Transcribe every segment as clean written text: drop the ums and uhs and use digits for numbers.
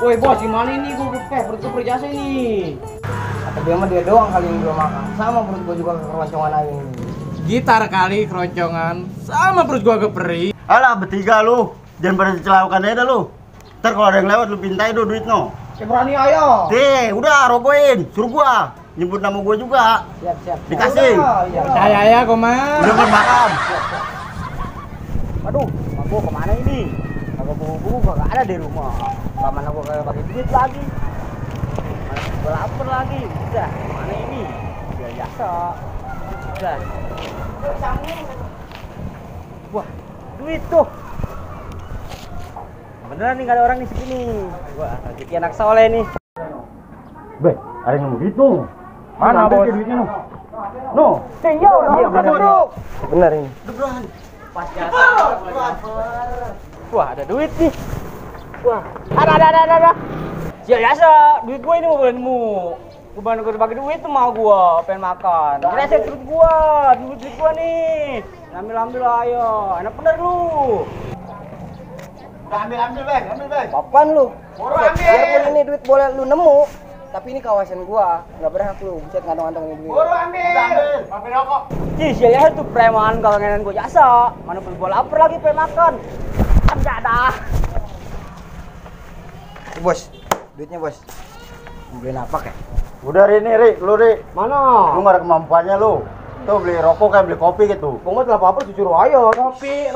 Woi bos, gimana ini? Gue perut gue berjasa ini. Kata dia mah dia doang kali yang belum makan. Sama perut gue juga keroncongan aja ini. Gitar kali keroncongan, sama perut gue keperi. Alah bertiga lu, jangan pada dicelakakan aja dah lu. Ntar kalau ada yang lewat lu pintai do duit no. Ya berani ayo. Udah roboin, suruh gua nyebut nama gua juga. Siap. Dikasih. Iya. Percaya ya Komar. Udah makan. Aduh, gua kemana ini? Kagak buru-buru gak ada di rumah. Mana gua kagak pakai duit lagi. Mana gua lapar lagi. Udah, kemana ini? Ya biasa. Udah. Wah, duit tuh. Beneran nih gak ada orang di sini. Wah, rezeki anak soleh nih. Be, ada yang mau gitu. Mana, Ambil Bos? ke duitnya no. No. Iya, bener ini. Beneran. Pas jasa. Wah, ada duit nih. Wah, ada. Biasa, duit gua ini mau bulanmu. Gua bagi duit tuh mau gua, pengen makan. Reset duit gua nih. Ambil ayo. Enak bener lu. Ambil, Bang. Papan lu. Boro ambil. Biarpun ini duit boleh lu nemu, tapi ini kawasan gua, nggak berhak lu. Buset ngantong-ngantong ini duit. Ambil. Ambil rokok. Ih, siapa tuh preman kawangan gua jasa. Mana pun gua lapar lagi pengen makan. Enggak dah. Bos, duitnya bos. Beli napak ya? Udah Ri, lu Ri. Mana? Lu gak ada kemampuannya lu. Tuh beli rokok kayak beli kopi gitu. Pungut lah apa-apa disuruh ayo. Kopi,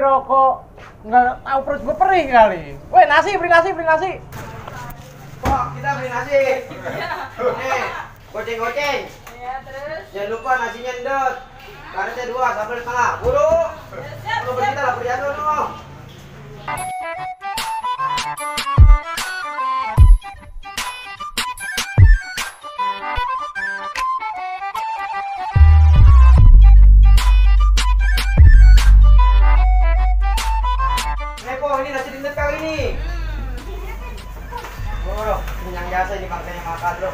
rokok. Nggak tahu perut gue perih kali. Woi nasi, beli nasi. Wah, kita beli nasi. Nih, goceng. Iya, terus. Jangan lupa nasinya endot. Karetnya 2, sambal setengah. Buru. Lu kita lah berjatuh lu. Ini nasi dendet kali ini. Oh, kenyang jasa ini makanya makan bro.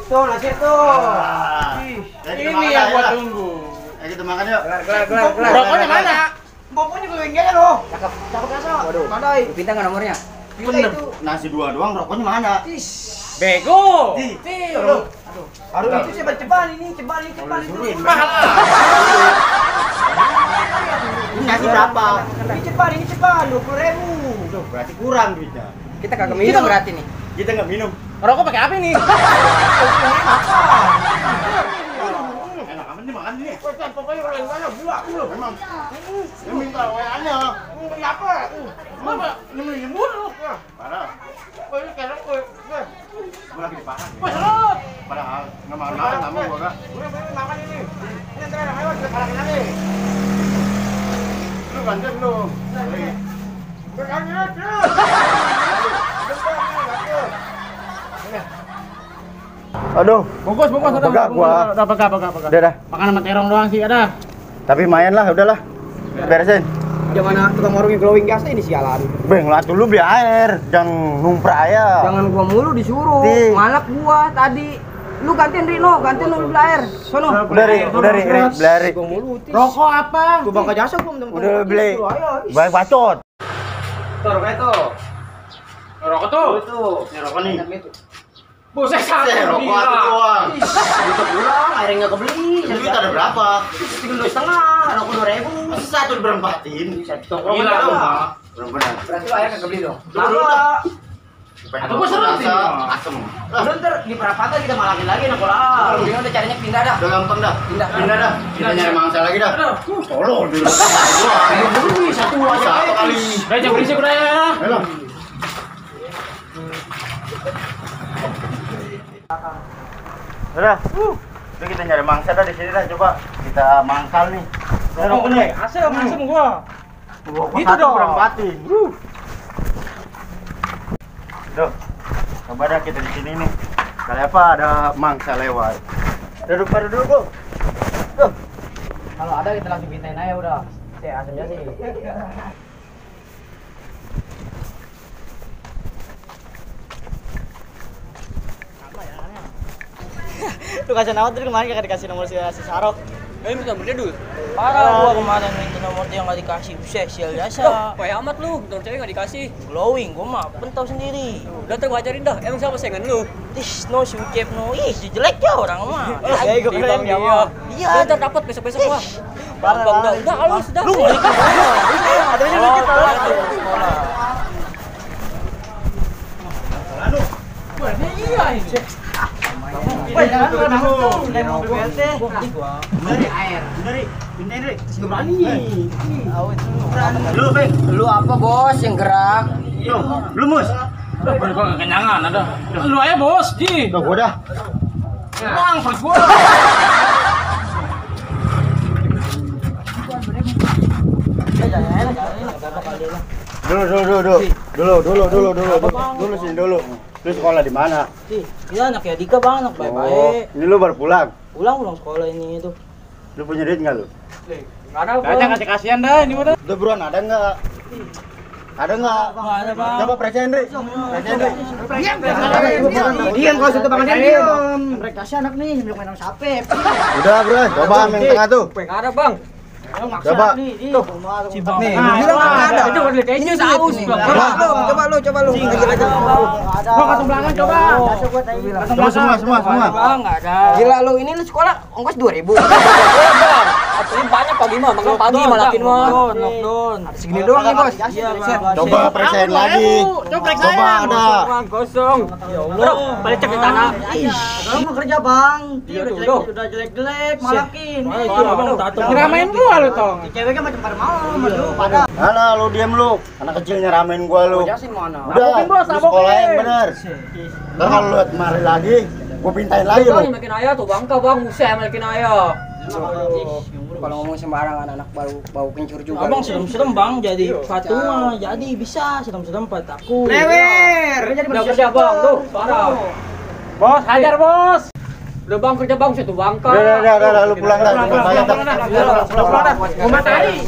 Tuh nasi tuh. Ini yang gua tunggu. Ayo kita makan yuk. Gelar. Rokoknya mana? Bapaknya gue yang gaya loh. Cakep jasa. Waduh. Mandai. Pinta nggak nomornya? Bener. Nasi 2 doang, rokoknya mana? Bego. Aduh. Aduh itu sih ceban ini. Mahal. Ini nasi berapa? Ini ceban 20.000. Tuh, berarti kurang duitnya. Kita kagak minum berarti nih. Kita nggak minum. Rokok pakai apa nih? Enak amat nih makan nih. Pokoknya kalau yang mana gula lu. Memang. Dia minta WA-nya. Kenapa? Mama nyembur lu. Parah. Ini kayak gue. Gua lagi dipakan. Padahal Padahal nggak makan sama gua enggak. Gue makan ini. Ini antara yang lewat kita kalahin aja. Lu gantian lu. Berkali terus. Aduh, Bungkus Pegak gua. Udah pegak. udah dah. Makan sama terong doang sih ada. Tapi main lah, udahlah. Beresin. Jangan tukang warungnya glowing gas ini sialan. Beng, lah dulu beli air, jangan numprak ya. Jangan gua mulu disuruh. Nih. Malak gua tadi. Lu gantiin Rino, gantiin lu beli air. Sono. Udah Ri, beli air. Gua mulu. Rokok apa? Gua bangka jasa gua Udah beli. Ayo. Baik bacot. Tuh, itu. Rokok tuh. Itu. Ini rokok nih. Buset satu. Rokok aku doang. Kita pulang, airnya nggak kebeli. Duit ada berapa? Tinggal 2,5, rokok 2.000. Satu diberempatin. Gila dong. Bener-bener. Berarti lu airnya nggak kebeli dong. Udah. Atau gua seru sih. Asem. Udah ntar di perapatan kita malakin lagi nak bola. Dia udah caranya pindah dah. Udah gampang dah. Pindah. dah. Kita nyari mangsa lagi dah. Tolong di rumah Satu Satu kali. Udah jangan berisik udah ya. Ayo. Udah. Udah kita nyari mangsa dah di sini dah, coba kita mangkal nih. Ini rokok nih. Asem gua. Gitu Gitu dong. Berempatin. Duh. Coba dah kita di sini nih. Kali apa ada mangsa lewat. Duduk bro. Duh. Kalau ada kita langsung pintain aja udah. Asemnya sih. Lu kasih nama tadi kemarin kagak dikasih nomor si Sarok. Ini minta nomornya dulu. Parah gua kemarin minta nomor dia nggak dikasih. Buset, sial jasa. Payah amat lu, nomor cewek nggak dikasih. Glowing, gua mah pentau sendiri. Udah tuh gua ajarin dah. Emang siapa saingan lu? Tis, no si Ucep no. Ih, si jelek ya orang mah. Ya, gue keren dia mah. Iya. Ntar dapat besok-besok gua. Bang, udah halus sudah. Lu balik ke mana? Adanya dikit lah. Wah, ini iya ini. Woi, jangan dulu. Dari air. Dari. Sebelum ini. Lu, Bang. Lu apa bos yang gerak? Yo, lu mus. Baru gua kenyangan ada. Lu aja bos, Ji. Udah gua dah. Bang, perut gua. Dulu sini dulu. Lu sekolah di mana? Iya anak ya Dika bang, anak baik-baik. Ini lu baru pulang. Pulang sekolah ini itu. Lu punya duit enggak lu? Enggak ada. Gak ada kasihan dah ini udah. Udah buruan ada enggak? Ada enggak? Nggak ada, Bang. Coba presiden, Ri. Presiden, Ri. Diam kalau situ Bang diam. Mereka kasih anak nih, belum main sapep. Udah, Bro. Coba yang tengah tuh. Enggak ada, Bang. Coba. Tuh, si Bang. Nih, ada. Itu udah ini saus, Bang. Coba lu. Lagi aja. Gua kasih belakang coba. Coba semua. Bang, enggak ada. Gila lu, ini lu sekolah ongkos 2000. Ini banyak pagi mah, makan pagi malakin mah. Lockdown. Segini doang nih, Bos. Iya, Bang. Coba presiden lagi. Coba ada. Kosong. Ya Allah. Balik cek di tanah. Kalau mau kerja, Bang. Iya, tuh. Udah jelek-jelek, malakin. Itu Abang tato. Ngeramein gua lu tong. Ceweknya macam pada malam, lu pada. Mana lu diam lu? Anak kecilnya ramein gua lu. Jasin mana? Udah, Abokin, Bos, lu abokin. sekolah yang bener. Ntar kalau lu kemari lagi, gua pintain lagi lu. Bang, makin ayah tuh bangka, Bang. Musa makin ayah. Kalau ngomong sembarangan anak baru bau kencur juga. Abang serem-serem Bang, jadi patung mah jadi bisa serem-serem takut. Lewer. Udah kerja, Bang. Tuh, parah. Bos, hajar bos. Udah Bang kerja, Bang. Satu bangka. Udah, lu pulang dah. Pulang. Gua matahari.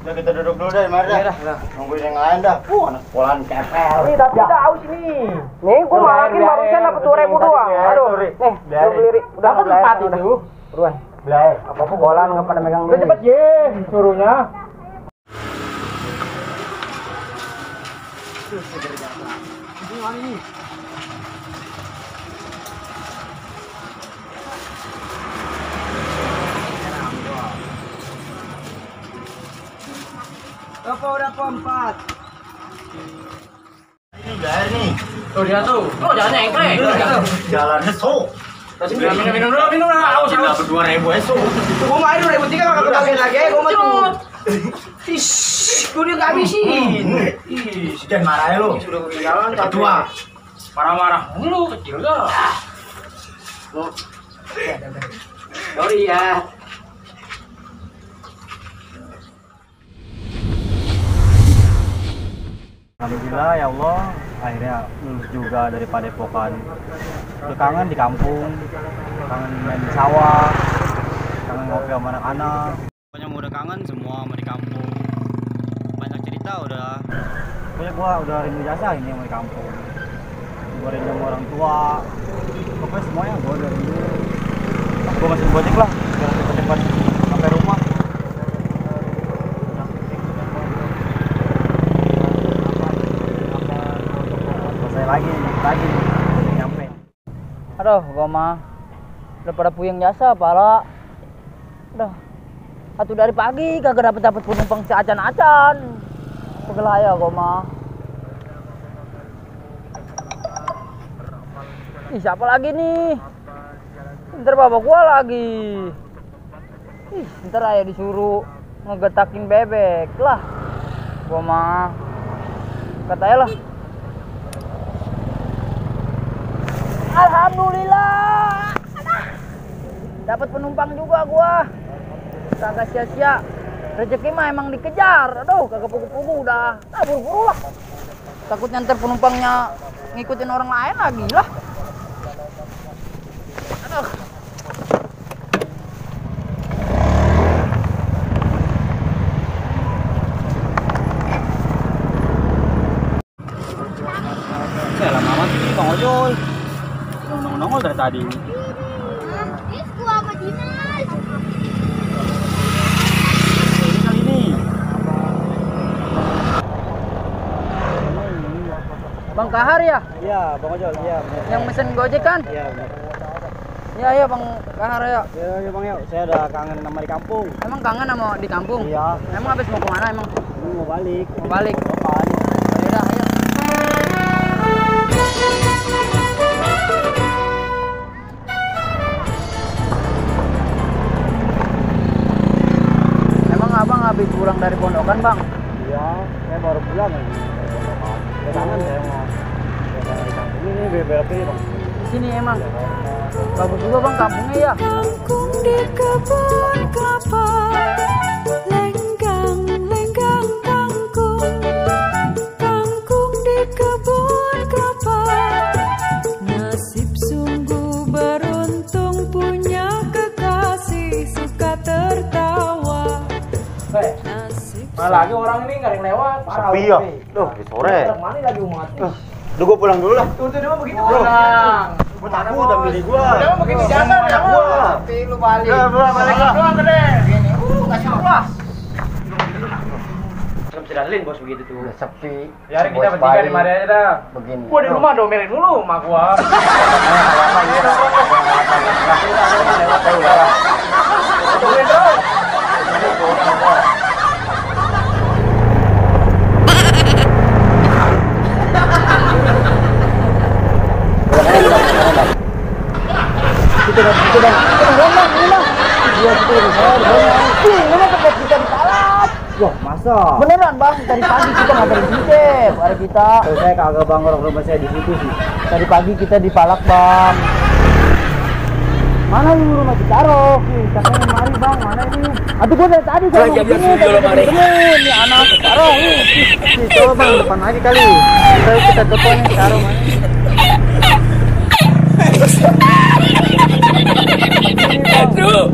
Udah kita duduk dulu deh, mari dah. Nungguin yang lain dah. Anak sekolahan kepel. Ini udah haus nih. Nih gua malakin barusan dapat 2000 doang. Aduh, nih, gua beli. Udah Dapat 4 itu. Buruan. Apa-apa bolan enggak pada megang Udah cepet ye, suruhnya. Udah 4. Ini udah air nih. Tuh dia tuh. Oh, jangan engklek. Jalannya sok. Minum dulu, haus. Dapat 2.000 esok. Gua mah 2003 enggak kebagian lagi, gua mah tuh. Gua dia enggak habisin. Ih, sekian marah ya lu. Sudah ketinggalan Ketua. Marah-marah mulu kecil dah. Sorry ya. Alhamdulillah ya Allah, akhirnya lulus juga dari Padepokan. Udah kangen di kampung, kangen main di sawah, kangen ngopi sama anak-anak. Pokoknya udah kangen semua sama di kampung. Banyak cerita udah. Pokoknya gua udah rindu jasa ini sama di kampung. Gua rindu sama orang tua. Pokoknya semuanya gua udah rindu. Gua masih gojek lah, biar cepet-cepet sampai rumah. lagi nyampe. Aduh, gua mah udah pada puyeng jasa, pala. Udah. Atuh dari pagi kagak dapat penumpang si acan-acan. Pegel aya gua mah. Ih, siapa lagi nih? Ntar bapak gua lagi. Ih, ntar aya disuruh ngegetakin bebek lah. Gua mah katanya lah. Alhamdulillah. Dapat penumpang juga gua. Kagak sia-sia. Rezeki mah emang dikejar. Aduh, kagak pugu-pugu udah. Nah, buru-buru lah. Takutnya ntar penumpangnya ngikutin orang lain lagi lah. Aduh. Lama amat sih Bang Ojol. Nongol dari tadi. Kali ini. Bang Kahar ya? Iya, Bang Ojol. Iya, benar. Yang mesen Gojek kan? Iya, benar. Iya Bang Kahar ya. Ya, Bang yuk. Saya udah kangen sama di kampung. Emang kangen sama di kampung? Iya. Emang habis mau kemana emang? Ini mau balik. Mau balik? Kapan? Yaudah, ayo. Emang abang habis pulang dari pondokan bang? Iya, saya baru pulang lagi. Ya kangen saya mau. Ya di kampung ini belok kiri, Bang. Di sini emang. Bagus juga bang kampungnya ya. Kangkung di kebun kelapa, lenggang lenggang kangkung, kangkung di kebun kelapa. Nasib sungguh beruntung punya kekasih suka tertawa. Nasib Malah lagi orang ini nggak ada yang lewat. Sepi ya. Duh, di sore. Mana lagi umat? Duh, gua pulang dulu lah. Tuh dia begitu pulang. Gua takut sama diri gua. Dia mah begitu jaga ya gua. Tapi lu balik. Ya, balik lah. Doang gede. Gini, kasih puas. Kan bisa dalin bos begitu tuh. Sepi. Biarin kita bertiga di mari aja dah. Begini. Gua di rumah domelin dulu emak gua. Tungguin terus. Wah, masa? Beneran bang, tadi pagi kita nggak berhenti hari kita. Kalau saya kagak bang, orang rumah saya di situ sih. Tadi pagi kita di Palak bang. Mana ini rumah Citaroh? Katanya mari bang, mana ini? Aduh gua dari tadi saya mau begini, ini anak Citaroh. Coba bang, depan lagi kali. Kita telepon Citaroh mana? Aduh,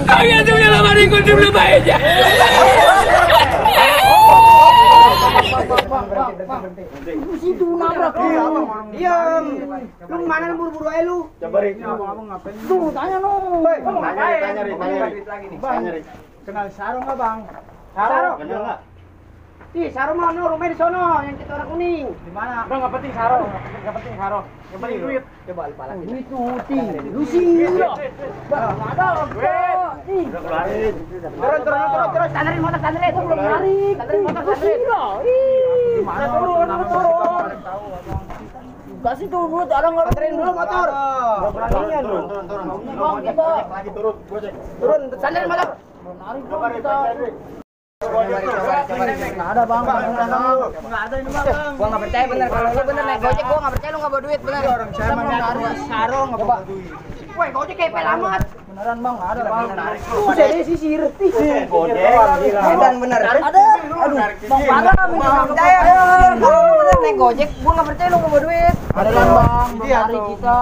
kalian tuh yang lama ikut belum aja. Situ nabrak lu. Diam. Lu mana buru-buru aja lu? Coba Rik. Abang ngapain? Tuh tanya lu. Tanya Rik. Kenal Sarong nggak bang? Kenal enggak? Ih, Sarong mah rumahnya di sono, yang kita orang kuning. Di mana? Udah nggak penting Saro, nggak penting Saro. Yang penting duit. Coba lupa lagi. Duit lu sih. Ada ih. Terus, sandarin motor, sandarin. Belum narik. Sandarin motor, sandarin. Ih. Mana turun. Kasih tuh duit orang nggak. Sandarin dulu motor. Beraninya lu. Turun. Bang kita. Lagi turun, gojek. Turun, sandarin motor. Belum narik Coba bang Rik, kita. tanya Rik. Nggak ada bang. Nggak ada ini bang. Gua nggak percaya bener kalau lu bener naik gojek, gua nggak percaya lu nggak bawa duit bener. Kita belum narik. Sarong nggak bawa duit. Woi, gojek kayak pelamat. Beneran bang, nggak ada bang. Udah deh sisir. Gojek. Edan bener. Ada. Aduh, bang ada. Nggak percaya. Kalau lu bener naik gojek, gua nggak percaya lu nggak bawa duit. Ada bang, belum narik kita.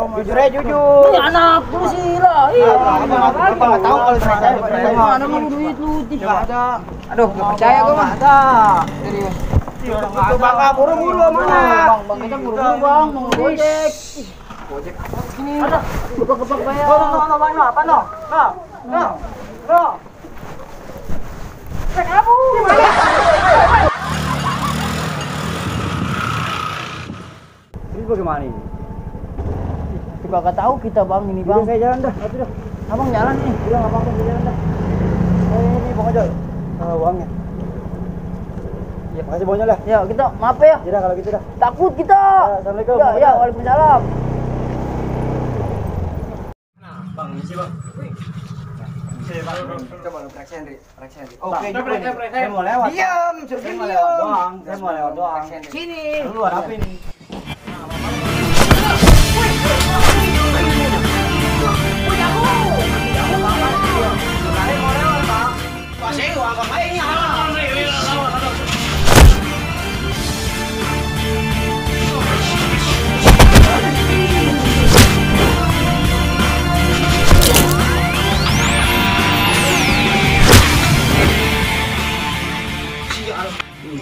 Jujur aja jujur. Ini anak lu sih lah. Iya. Apa nggak tahu kalau saya Mana mau duit lu? nggak ada. Aduh, nggak percaya gua mah. Ada. Serius. Itu bangga buru-buru mana? Bang, kita buru-buru bang, mau gojek. Gojek Ini ada. Gebak-gebak bayar. no, apa no? No. Kamu. Ini bagaimana ini? Juga gak tahu kita bang ini bang. Saya jalan dah. Dah. Abang jalan nih. Udah nggak apa-apa, saya jalan dah. Ini Bang Ojol. Uangnya. Ya, makasih Bang Ojol lah. Ya kita maaf ya. Ya dah kalau gitu dah. Takut kita. Ya, Assalamualaikum. Ya, ya waalaikumsalam. Bang, isi bang. Coba lu periksa Hendri. Oke, Saya mau lewat. Diam, Saya mau lewat doang. Saya mau lewat doang. Sini. Lu ada apa ini?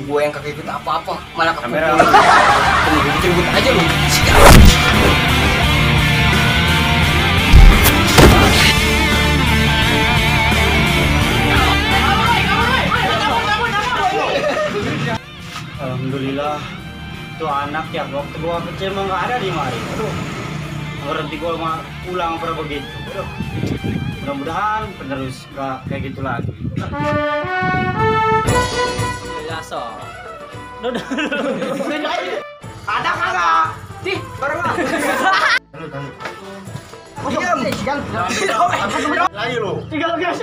Gue yang kagak ikut apa-apa, malah Kamera. ribut aja lu. Alhamdulillah itu anak ya waktu gua kecil mah nggak ada di mari. Aduh, berhenti gua mah pulang pernah begitu. Aduh, mudah-mudahan penerus nggak kayak gitu lagi. Ya so. Ada kagak? Sih, bareng lah. Diam. Lagi lu. Tinggal gas.